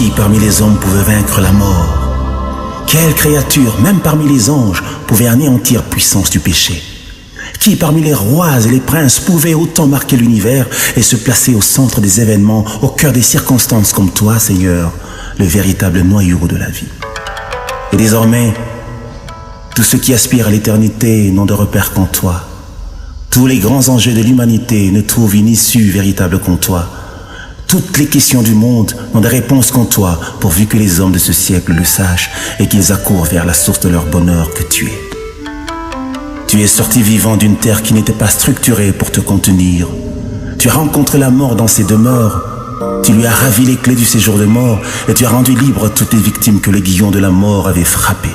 Qui parmi les hommes pouvait vaincre la mort? Quelle créature, même parmi les anges, pouvait anéantir puissance du péché? Qui parmi les rois et les princes pouvait autant marquer l'univers et se placer au centre des événements, au cœur des circonstances comme toi, Seigneur, le véritable noyau de la vie? Et désormais, tous ceux qui aspirent à l'éternité n'ont de repère qu'en toi. Tous les grands enjeux de l'humanité ne trouvent une issue véritable qu'en toi. Toutes les questions du monde n'ont de réponse qu'en toi, pourvu que les hommes de ce siècle le sachent et qu'ils accourent vers la source de leur bonheur que tu es. Tu es sorti vivant d'une terre qui n'était pas structurée pour te contenir. Tu as rencontré la mort dans ses demeures. Tu lui as ravi les clés du séjour de mort et tu as rendu libres toutes les victimes que l'aiguillon de la mort avait frappées.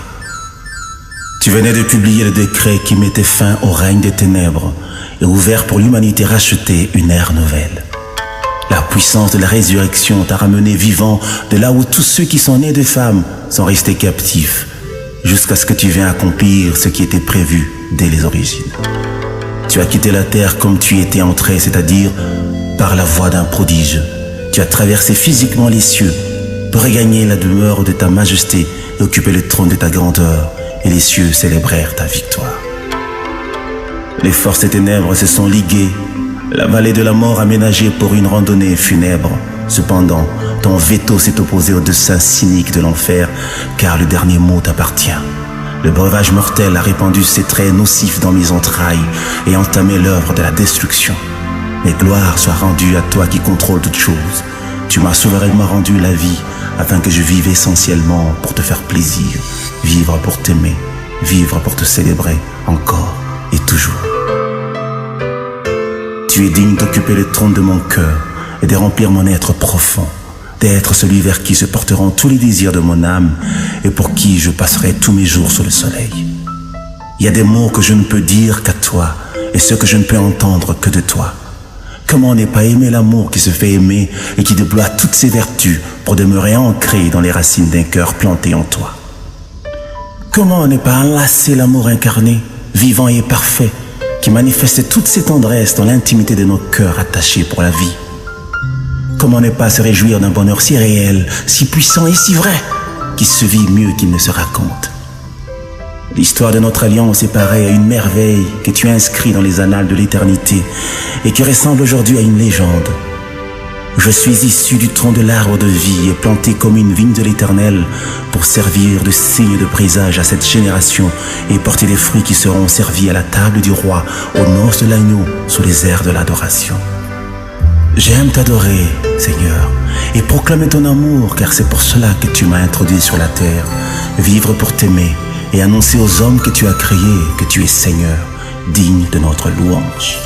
Tu venais de publier le décret qui mettait fin au règne des ténèbres et ouvert pour l'humanité rachetée une ère nouvelle. La puissance de la résurrection t'a ramené vivant de là où tous ceux qui sont nés de femmes sont restés captifs, jusqu'à ce que tu viennes accomplir ce qui était prévu dès les origines. Tu as quitté la terre comme tu y étais entré, c'est-à-dire par la voie d'un prodige. Tu as traversé physiquement les cieux pour regagner la demeure de ta majesté et occuper le trône de ta grandeur, et les cieux célébrèrent ta victoire. Les forces des ténèbres se sont liguées, la vallée de la mort aménagée pour une randonnée funèbre. Cependant, ton veto s'est opposé au dessein cynique de l'enfer, car le dernier mot t'appartient. Le breuvage mortel a répandu ses traits nocifs dans mes entrailles et entamé l'œuvre de la destruction. Mais gloire soit rendue à toi qui contrôle toutes choses. Tu m'as souverainement rendu la vie afin que je vive essentiellement pour te faire plaisir, vivre pour t'aimer, vivre pour te célébrer encore et toujours. Tu es digne d'occuper le trône de mon cœur et de remplir mon être profond, d'être celui vers qui se porteront tous les désirs de mon âme et pour qui je passerai tous mes jours sous le soleil. Il y a des mots que je ne peux dire qu'à toi et ceux que je ne peux entendre que de toi. Comment ne pas aimer l'amour qui se fait aimer et qui déploie toutes ses vertus pour demeurer ancré dans les racines d'un cœur planté en toi? Comment ne pas enlacer l'amour incarné, vivant et parfait, qui manifeste toutes ses tendresses dans l'intimité de nos cœurs attachés pour la vie? Comment ne pas se réjouir d'un bonheur si réel, si puissant et si vrai, qui se vit mieux qu'il ne se raconte? L'histoire de notre alliance est pareille à une merveille que tu as inscrite dans les annales de l'éternité et qui ressemble aujourd'hui à une légende. Je suis issu du tronc de l'arbre de vie et planté comme une vigne de l'Éternel pour servir de signe de présage à cette génération et porter les fruits qui seront servis à la table du roi aux noces de l'agneau sous les airs de l'adoration. J'aime t'adorer, Seigneur, et proclamer ton amour, car c'est pour cela que tu m'as introduit sur la terre, vivre pour t'aimer et annoncer aux hommes que tu as créés que tu es Seigneur, digne de notre louange.